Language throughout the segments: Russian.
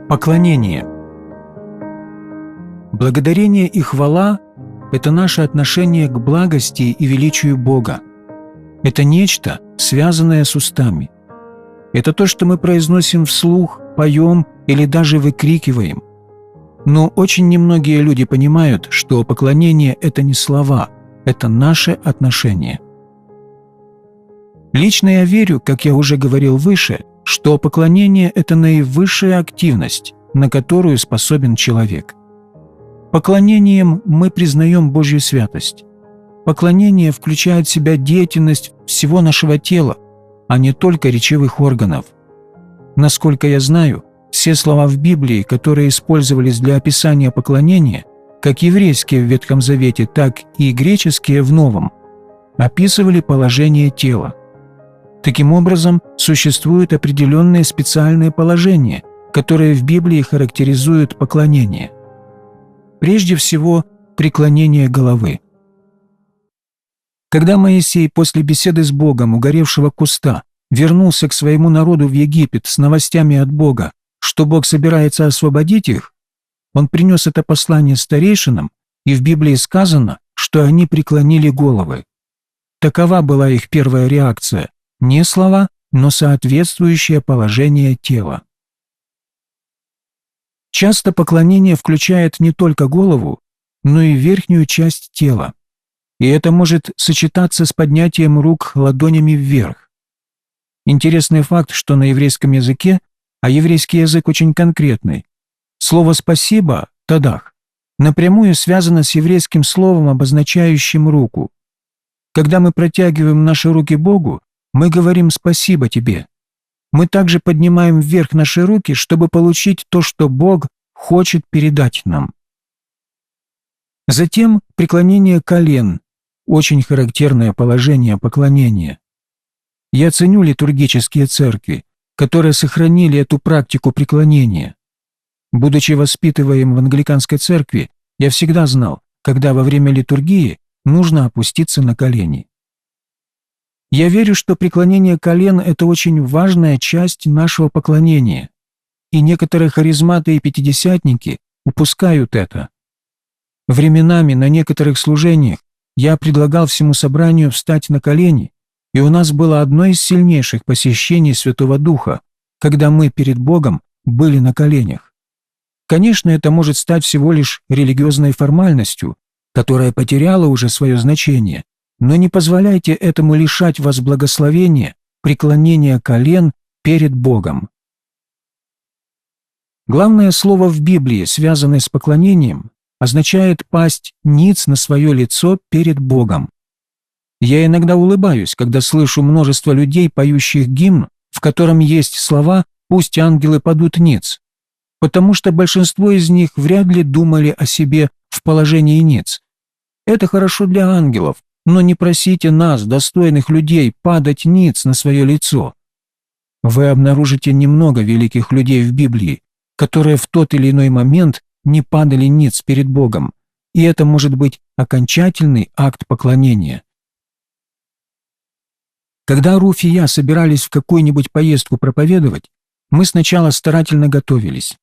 Поклонение. Благодарение и хвала – это наше отношение к благости и величию Бога. Это нечто, связанное с устами. Это то, что мы произносим вслух, поем или даже выкрикиваем. Но очень немногие люди понимают, что поклонение – это не слова, это наше отношение. Лично я верю, как я уже говорил выше, что поклонение – это наивысшая активность, на которую способен человек. Поклонением мы признаем Божью святость. Поклонение включает в себя деятельность всего нашего тела, а не только речевых органов. Насколько я знаю, все слова в Библии, которые использовались для описания поклонения, как еврейские в Ветхом Завете, так и греческие в Новом, описывали положение тела. Таким образом, существуют определенные специальные положения, которые в Библии характеризуют поклонение. Прежде всего, преклонение головы. Когда Моисей после беседы с Богом у горевшего куста вернулся к своему народу в Египет с новостями от Бога, что Бог собирается освободить их, он принес это послание старейшинам, и в Библии сказано, что они преклонили головы. Такова была их первая реакция – не слова, но соответствующее положение тела. Часто поклонение включает не только голову, но и верхнюю часть тела. И это может сочетаться с поднятием рук ладонями вверх. Интересный факт, что на еврейском языке, а еврейский язык очень конкретный, слово «спасибо» – «тадах» напрямую связано с еврейским словом, обозначающим руку. Когда мы протягиваем наши руки Богу, мы говорим «спасибо тебе». Мы также поднимаем вверх наши руки, чтобы получить то, что Бог хочет передать нам. Затем преклонение колен – очень характерное положение поклонения. Я ценю литургические церкви, которые сохранили эту практику преклонения. Будучи воспитываем в англиканской церкви, я всегда знал, когда во время литургии нужно опуститься на колени. Я верю, что преклонение колен – это очень важная часть нашего поклонения, и некоторые харизматы и пятидесятники упускают это. Временами на некоторых служениях я предлагал всему собранию встать на колени, и у нас было одно из сильнейших посещений Святого Духа, когда мы перед Богом были на коленях. Конечно, это может стать всего лишь религиозной формальностью, которая потеряла уже свое значение, но не позволяйте этому лишать вас благословения, преклонения колен перед Богом. Главное слово в Библии, связанное с поклонением, означает пасть ниц на свое лицо перед Богом. Я иногда улыбаюсь, когда слышу множество людей, поющих гимн, в котором есть слова «пусть ангелы падут ниц», потому что большинство из них вряд ли думали о себе в положении ниц. Это хорошо для ангелов, но не просите нас, достойных людей, падать ниц на свое лицо. Вы обнаружите немного великих людей в Библии, которые в тот или иной момент не падали ниц перед Богом, и это может быть окончательный акт поклонения. Когда Руф и я собирались в какую-нибудь поездку проповедовать, мы сначала старательно готовились.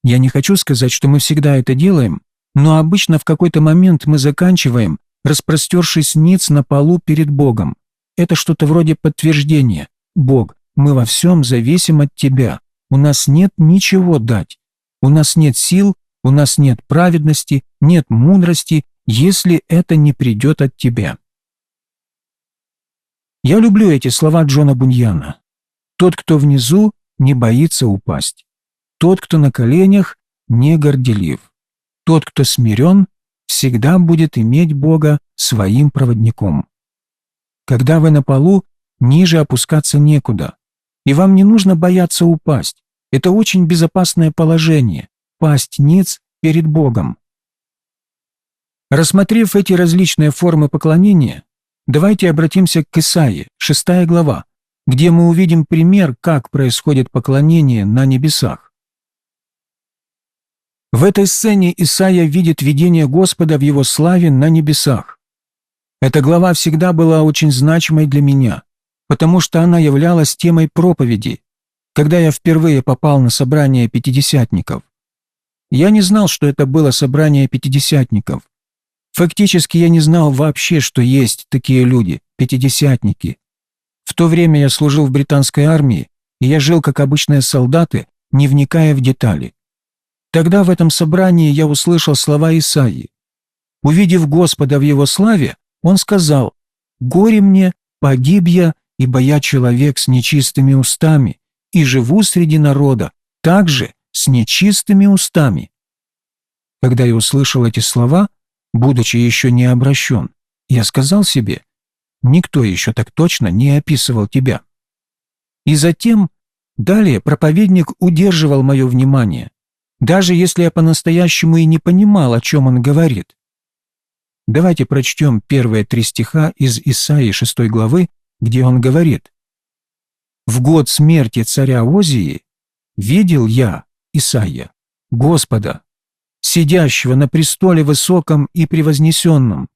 Я не хочу сказать, что мы всегда это делаем, но обычно в какой-то момент мы заканчиваем, распростершись ниц на полу перед Богом. Это что-то вроде подтверждения. «Бог, мы во всем зависим от Тебя. У нас нет ничего дать. У нас нет сил, у нас нет праведности, нет мудрости, если это не придет от Тебя». Я люблю эти слова Джона Буньяна. «Тот, кто внизу, не боится упасть. Тот, кто на коленях, не горделив. Тот, кто смирен, всегда будет иметь Бога своим проводником». Когда вы на полу, ниже опускаться некуда, и вам не нужно бояться упасть. Это очень безопасное положение – пасть ниц перед Богом. Рассмотрев эти различные формы поклонения, давайте обратимся к Исаии, 6 глава, где мы увидим пример, как происходит поклонение на небесах. В этой сцене Исаия видит видение Господа в его славе на небесах. Эта глава всегда была очень значимой для меня, потому что она являлась темой проповеди. когда я впервые попал на собрание пятидесятников. Я не знал, что это было собрание пятидесятников. Фактически я не знал вообще, что есть такие люди, пятидесятники. В то время я служил в британской армии, и я жил как обычные солдаты, не вникая в детали. Тогда в этом собрании я услышал слова Исаии. Увидев Господа в Его славе, он сказал: «Горе мне, погиб я, ибо я человек с нечистыми устами, и живу среди народа, также с нечистыми устами». Когда я услышал эти слова, будучи еще не обращен, я сказал себе: «Никто еще так точно не описывал тебя». И затем, далее проповедник удерживал мое внимание, даже если я по-настоящему и не понимал, о чем он говорит. Давайте прочтем первые 3 стиха из Исаии 6 главы, где он говорит: «В год смерти царя Озии видел я, Исаия, Господа, сидящего на престоле высоком и превознесенном,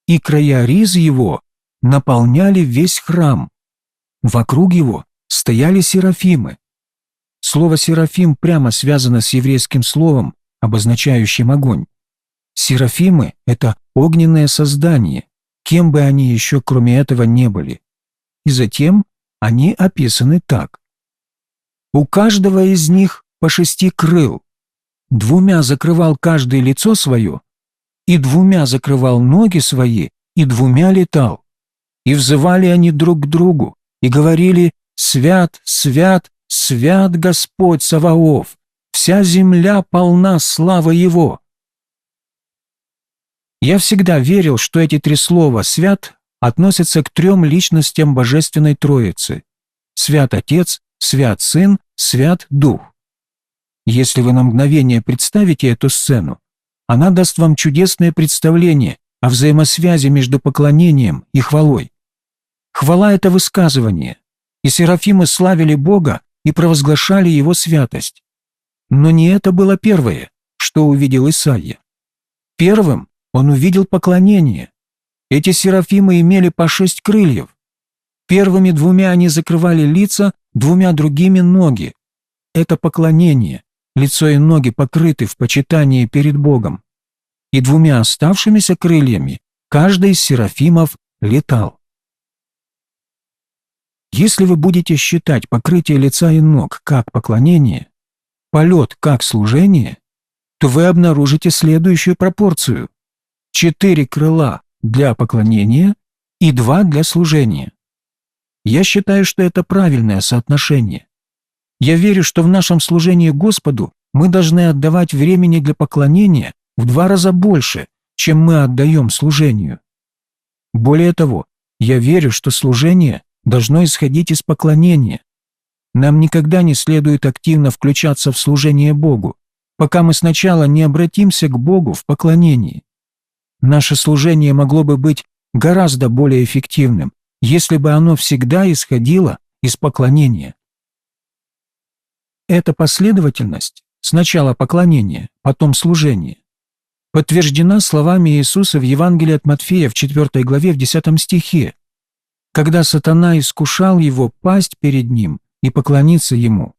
и края риз его наполняли весь храм. Вокруг его стояли серафимы». Слово «серафим» прямо связано с еврейским словом, обозначающим огонь. Серафимы – это огненное создание, кем бы они еще кроме этого не были. И затем они описаны так. «У каждого из них по 6 крыл, 2 закрывал каждое лицо свое, и 2 закрывал ноги свои, и 2 летал. И взывали они друг к другу, и говорили: «Свят, свят, свят Господь Саваоф, вся земля полна славы Его». Я всегда верил, что эти 3 слова «свят» относятся к 3 личностям Божественной Троицы: Свят Отец, Свят Сын, Свят Дух. Если вы на мгновение представите эту сцену, она даст вам чудесное представление о взаимосвязи между поклонением и хвалой. Хвала – это высказывание, и серафимы славили Бога и провозглашали Его святость. Но не это было первое, что увидел Исаия. Первым он увидел поклонение. Эти серафимы имели по 6 крыльев. Первыми 2 они закрывали лица, 2 другими – ноги. Это поклонение, лицо и ноги покрыты в почитании перед Богом. И 2 оставшимися крыльями каждый из серафимов летал. Если вы будете считать покрытие лица и ног как поклонение, полет как служение, то вы обнаружите следующую пропорцию: 4 крыла для поклонения и 2 для служения. Я считаю, что это правильное соотношение. Я верю, что в нашем служении Господу мы должны отдавать времени для поклонения в 2 раза больше, чем мы отдаем служению. Более того, я верю, что служение должно исходить из поклонения. Нам никогда не следует активно включаться в служение Богу, пока мы сначала не обратимся к Богу в поклонении. Наше служение могло бы быть гораздо более эффективным, если бы оно всегда исходило из поклонения. Эта последовательность, сначала поклонение, потом служение, подтверждена словами Иисуса в Евангелии от Матфея в 4 главе в 10 стихе, когда сатана искушал его пасть перед ним и поклониться ему.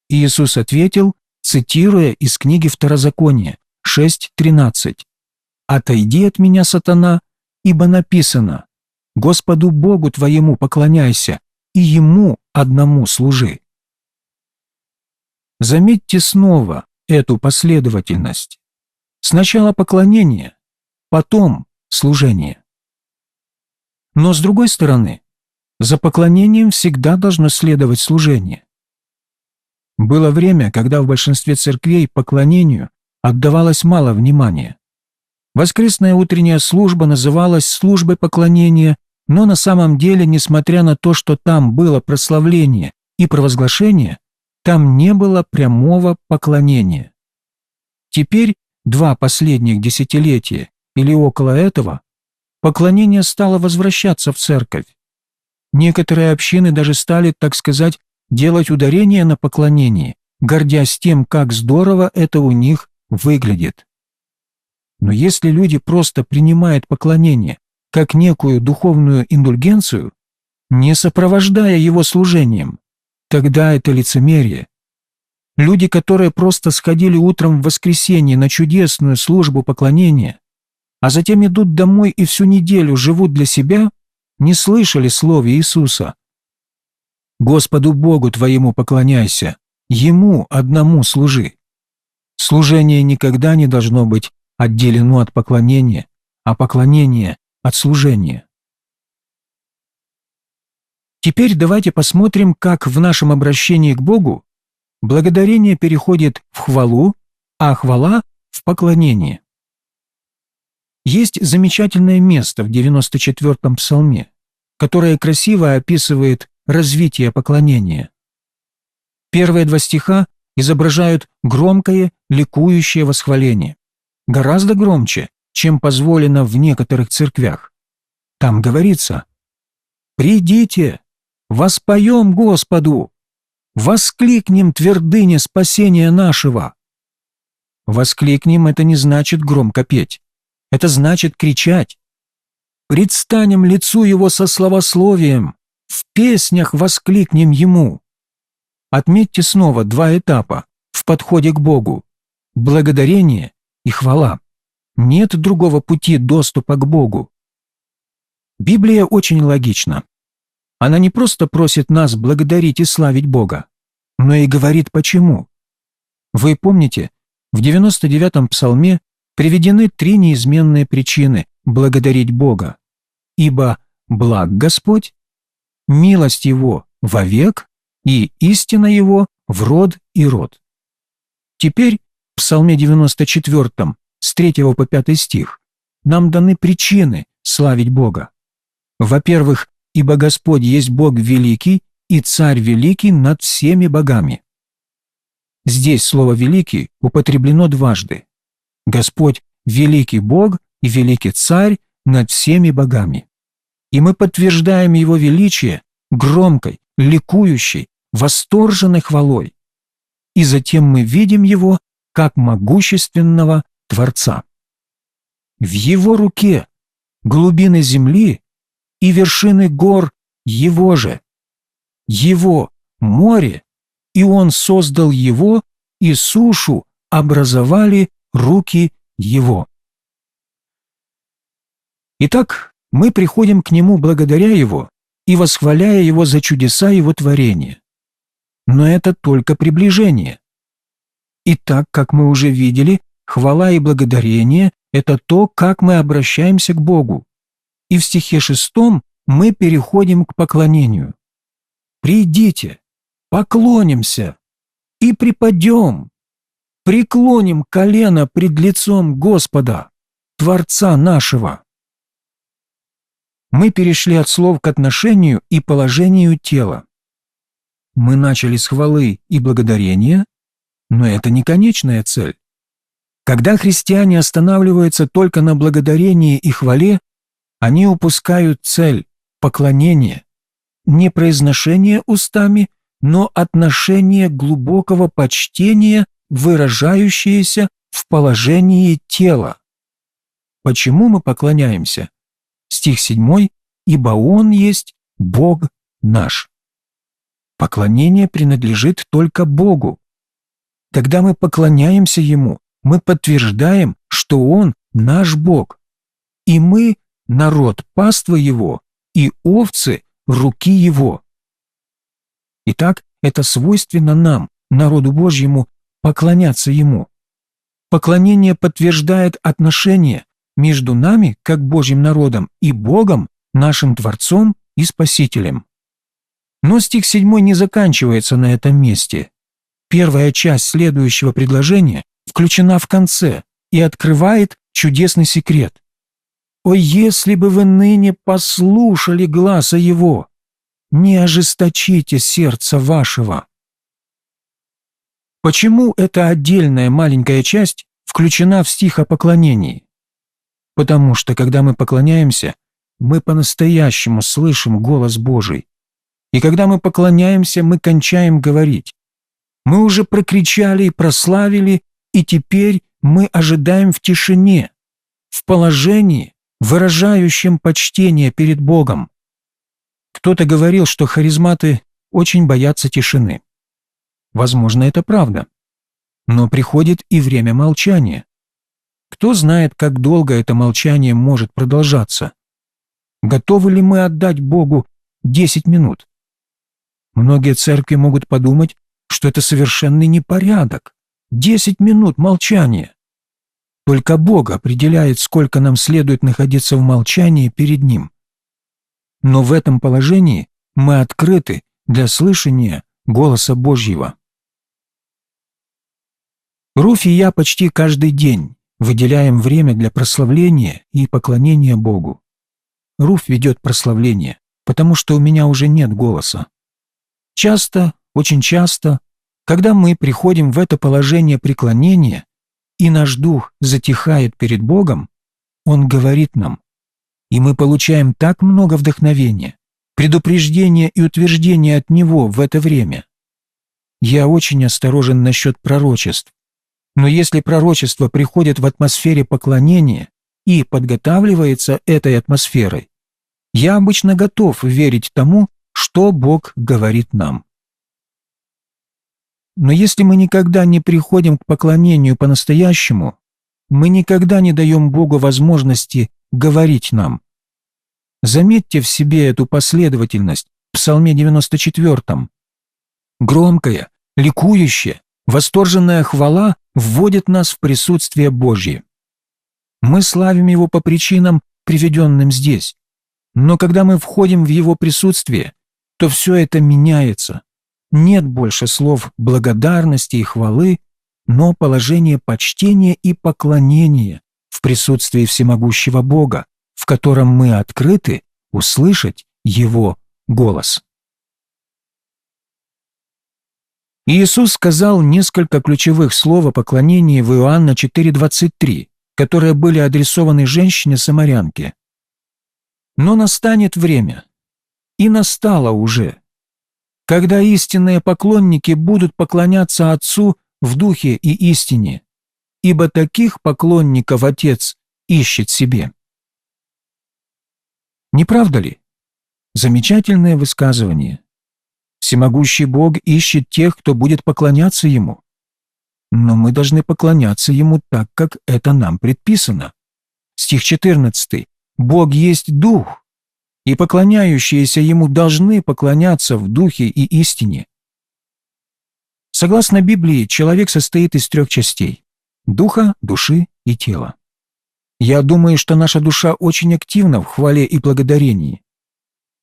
И Иисус ответил, цитируя из книги Второзакония 6:13: «Отойди от меня, сатана, ибо написано: Господу Богу твоему поклоняйся, и Ему одному служи». Заметьте снова эту последовательность. Сначала поклонение, потом служение. Но с другой стороны, за поклонением всегда должно следовать служение. Было время, когда в большинстве церквей поклонению отдавалось мало внимания. Воскресная утренняя служба называлась службой поклонения, но на самом деле, несмотря на то, что там было прославление и провозглашение, там не было прямого поклонения. Теперь, 2 последних десятилетия или около этого, поклонение стало возвращаться в церковь. Некоторые общины даже стали, так сказать, делать ударение на поклонении, гордясь тем, как здорово это у них выглядит. Но если люди просто принимают поклонение как некую духовную индульгенцию, не сопровождая его служением, тогда это лицемерие. Люди, которые просто сходили утром в воскресенье на чудесную службу поклонения, а затем идут домой и всю неделю живут для себя, не слышали слов Иисуса. Господу Богу твоему поклоняйся, Ему одному служи. Служение никогда не должно быть отделено от поклонения, а поклонение от служения. Теперь давайте посмотрим, как в нашем обращении к Богу благодарение переходит в хвалу, а хвала – в поклонение. Есть замечательное место в 94-м псалме, которое красиво описывает развитие поклонения. Первые два стиха изображают громкое, ликующее восхваление, гораздо громче, чем позволено в некоторых церквях. Там говорится: «Придите, воспоем Господу, воскликнем твердыне спасения нашего». Воскликнем — это не значит громко петь, это значит кричать. Предстанем лицу Его со славословием, в песнях воскликнем Ему. Отметьте снова два этапа в подходе к Богу – благодарение и хвала. Нет другого пути доступа к Богу. Библия очень логична. Она не просто просит нас благодарить и славить Бога, но и говорит почему. Вы помните, в 99-м псалме приведены три неизменные причины благодарить Бога. «Ибо благ Господь, милость Его вовек и истина Его в род и род». Теперь в псалме 94 с 3 по 5 стих нам даны причины славить Бога. Во-первых, «Ибо Господь есть Бог великий и Царь великий над всеми богами». Здесь слово «великий» употреблено дважды. Господь – великий Бог и великий Царь над всеми богами. И мы подтверждаем Его величие громкой, ликующей, восторженной хвалой. И затем мы видим Его как могущественного Творца. В Его руке глубины земли и вершины гор Его же. Его море, и Он создал его, и сушу образовали руки Его. Итак, мы приходим к Нему благодаря Его и восхваляя Его за чудеса Его творения. Но это только приближение. И так, как мы уже видели, хвала и благодарение – это то, как мы обращаемся к Богу. И в стихе 6 мы переходим к поклонению. «Придите, поклонимся и припадем, преклоним колено пред лицом Господа, Творца нашего». Мы перешли от слов к отношению и положению тела. Мы начали с хвалы и благодарения, но это не конечная цель. Когда христиане останавливаются только на благодарении и хвале, они упускают цель – поклонение, не произношение устами, но отношение глубокого почтения, выражающееся в положении тела. Почему мы поклоняемся? Стих 7: «Ибо Он есть Бог наш». Поклонение принадлежит только Богу. Когда мы поклоняемся Ему, мы подтверждаем, что Он наш Бог, и мы – народ паства Его и овцы руки Его. Итак, это свойственно нам, народу Божьему, поклоняться Ему. Поклонение подтверждает отношения между нами, как Божьим народом, и Богом, нашим Творцом и Спасителем. Но стих 7 не заканчивается на этом месте. Первая часть следующего предложения включена в конце и открывает чудесный секрет. «О, если бы вы ныне послушали гласа Его, не ожесточите сердца вашего». Почему эта отдельная маленькая часть включена в стих о поклонении? Потому что, когда мы поклоняемся, мы по-настоящему слышим голос Божий. И когда мы поклоняемся, мы кончаем говорить. Мы уже прокричали и прославили, и теперь мы ожидаем в тишине, в положении, выражающем почтение перед Богом. Кто-то говорил, что харизматы очень боятся тишины. Возможно, это правда. Но приходит и время молчания. Кто знает, как долго это молчание может продолжаться? Готовы ли мы отдать Богу 10 минут? Многие церкви могут подумать, что это совершенный непорядок. 10 минут молчания. Только Бог определяет, сколько нам следует находиться в молчании перед Ним. Но в этом положении мы открыты для слышания голоса Божьего. Руфь и я почти каждый день выделяем время для прославления и поклонения Богу. Руфь ведет прославление, потому что у меня уже нет голоса. Часто, очень часто, когда мы приходим в это положение преклонения, и наш дух затихает перед Богом, Он говорит нам, и мы получаем так много вдохновения, предупреждения и утверждения от Него в это время. Я очень осторожен насчет пророчеств, но если пророчество приходит в атмосфере поклонения и подготавливается этой атмосферой, я обычно готов верить тому, что Бог говорит нам. Но если мы никогда не приходим к поклонению по-настоящему, мы никогда не даем Богу возможности говорить нам. Заметьте в себе эту последовательность в Псалме 94. Громкая, ликующая, восторженная хвала вводит нас в присутствие Божье. Мы славим Его по причинам, приведенным здесь. Но когда мы входим в Его присутствие, то все это меняется. Нет больше слов благодарности и хвалы, но положение почтения и поклонения в присутствии всемогущего Бога, в котором мы открыты услышать Его голос. Иисус сказал несколько ключевых слов о поклонении в Иоанна 4:23, которые были адресованы женщине-самарянке. Но настанет время, и настало уже, когда истинные поклонники будут поклоняться Отцу в духе и истине, ибо таких поклонников Отец ищет себе. Не правда ли? Замечательное высказывание. Всемогущий Бог ищет тех, кто будет поклоняться Ему. Но мы должны поклоняться Ему так, как это нам предписано. Стих 14. Бог есть Дух, и поклоняющиеся Ему должны поклоняться в Духе и истине. Согласно Библии, человек состоит из 3 частей – духа, души и тела. Я думаю, что наша душа очень активна в хвале и благодарении.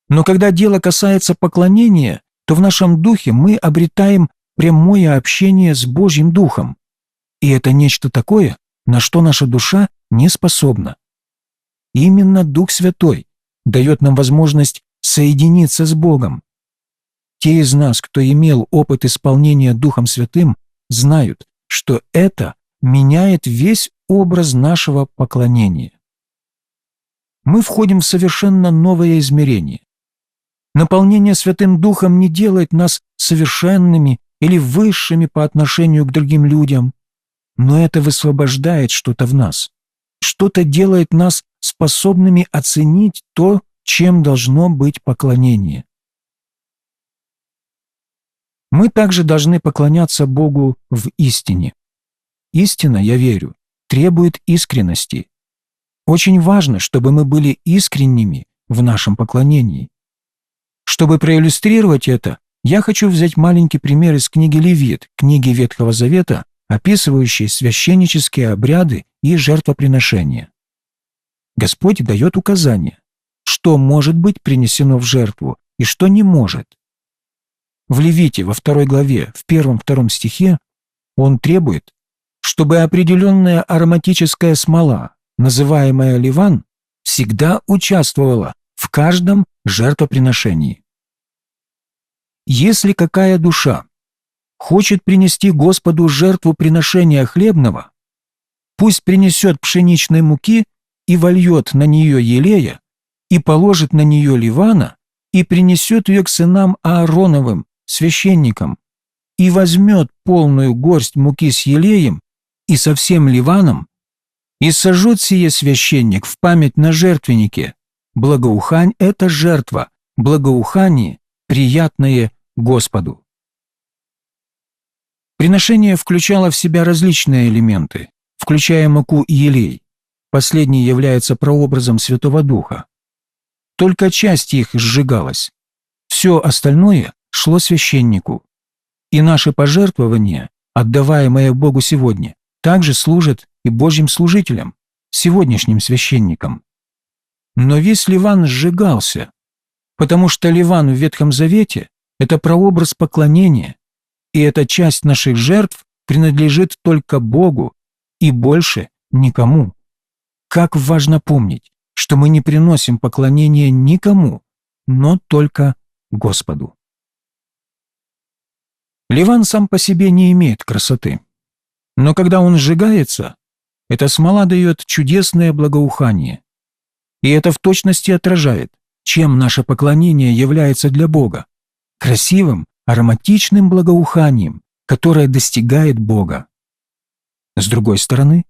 Но когда дело касается поклонения, то в нашем духе мы обретаем прямое общение с Божьим Духом. И это нечто такое, на что наша душа не способна. Именно Дух Святой дает нам возможность соединиться с Богом. Те из нас, кто имел опыт исполнения Духом Святым, знают, что это меняет весь образ нашего поклонения. Мы входим в совершенно новое измерение. Наполнение Святым Духом не делает нас совершенными или высшими по отношению к другим людям, но это высвобождает что-то в нас. Что-то делает нас способными оценить то, чем должно быть поклонение. Мы также должны поклоняться Богу в истине. Истина, я верю, требует искренности. Очень важно, чтобы мы были искренними в нашем поклонении. Чтобы проиллюстрировать это, я хочу взять маленький пример из книги Левит, книги Ветхого Завета, описывающей священнические обряды и жертвоприношения. Господь дает указания, что может быть принесено в жертву и что не может. В Левите, во 2 главе, в 1-2 стихе, Он требует, чтобы определенная ароматическая смола, называемая ливан, всегда участвовала в каждом жертвоприношении. Если какая душа хочет принести Господу жертву приношения хлебного, пусть принесет пшеничной муки и вольет на нее елея, и положит на нее ливана, и принесет ее к сынам Аароновым, священникам, и возьмет полную горсть муки с елеем и со всем ливаном, и сожжет сие священник в память на жертвеннике. Благоухань – это жертва, благоухание, приятное Господу. Приношение включало в себя различные элементы, включая муку и елей. Последний является прообразом Святого Духа. Только часть их сжигалась. Все остальное шло священнику. И наши пожертвования, отдаваемые Богу сегодня, также служат и Божьим служителям, сегодняшним священникам. Но весь ливан сжигался, потому что ливан в Ветхом Завете – это прообраз поклонения, и эта часть наших жертв принадлежит только Богу и больше никому. Как важно помнить, что мы не приносим поклонение никому, но только Господу. Ливан сам по себе не имеет красоты, но когда он сжигается, эта смола дает чудесное благоухание. И это в точности отражает, чем наше поклонение является для Бога – красивым, ароматичным благоуханием, которое достигает Бога. С другой стороны,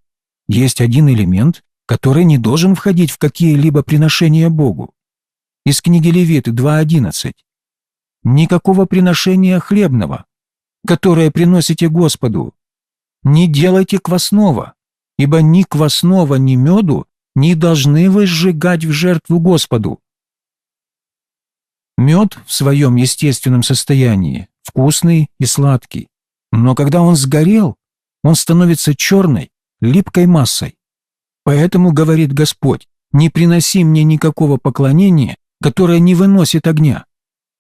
есть один элемент, который не должен входить в какие-либо приношения Богу. Из книги Левит 2:11. «Никакого приношения хлебного, которое приносите Господу, не делайте квасного, ибо ни квасного, ни меду не должны вы сжигать в жертву Господу». Мед в своем естественном состоянии вкусный и сладкий, но когда он сгорел, он становится черной, липкой массой. Поэтому, говорит Господь, не приноси мне никакого поклонения, которое не выносит огня.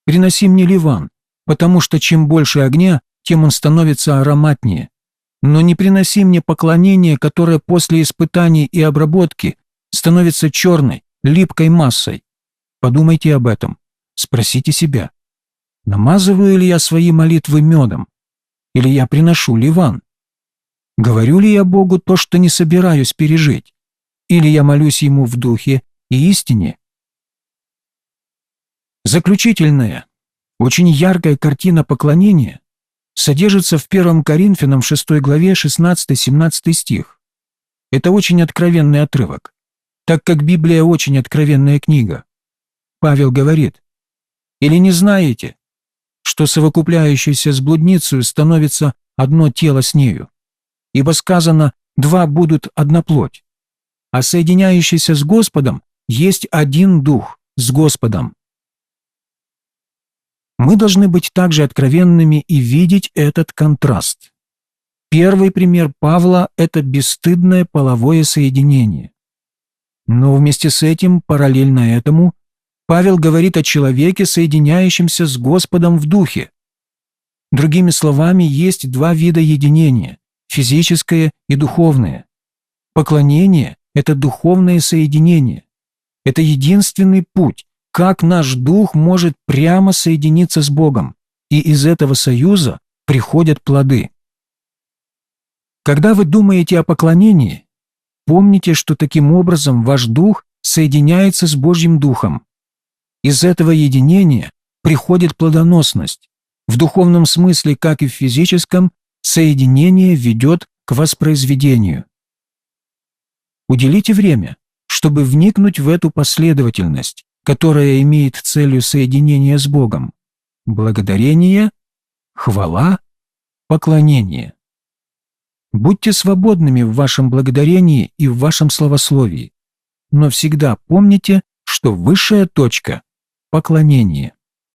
Приноси мне ливан, потому что чем больше огня, тем он становится ароматнее. Но не приноси мне поклонение, которое после испытаний и обработки становится черной, липкой массой. Подумайте об этом. Спросите себя, намазываю ли я свои молитвы медом, или я приношу ливан? Говорю ли я Богу то, что не собираюсь пережить, или я молюсь Ему в духе и истине? Заключительная, очень яркая картина поклонения содержится в 1 Коринфянам 6 главе 16-17 стих. Это очень откровенный отрывок, так как Библия очень откровенная книга. Павел говорит: «Или не знаете, что совокупляющийся с блудницей становится одно тело с нею? Ибо сказано, два будут одна плоть, а соединяющийся с Господом есть один дух с Господом». Мы должны быть также откровенными и видеть этот контраст. Первый пример Павла – это бесстыдное половое соединение. Но вместе с этим, параллельно этому, Павел говорит о человеке, соединяющемся с Господом в духе. Другими словами, есть два вида единения – физическое и духовное. Поклонение – это духовное соединение. Это единственный путь, как наш дух может прямо соединиться с Богом, и из этого союза приходят плоды. Когда вы думаете о поклонении, помните, что таким образом ваш дух соединяется с Божьим Духом. Из этого единения приходит плодоносность. В духовном смысле, как и в физическом, соединение ведет к воспроизведению. Уделите время, чтобы вникнуть в эту последовательность, которая имеет целью соединение с Богом. Благодарение, хвала, поклонение. Будьте свободными в вашем благодарении и в вашем славословии, но всегда помните, что высшая точка – поклонение.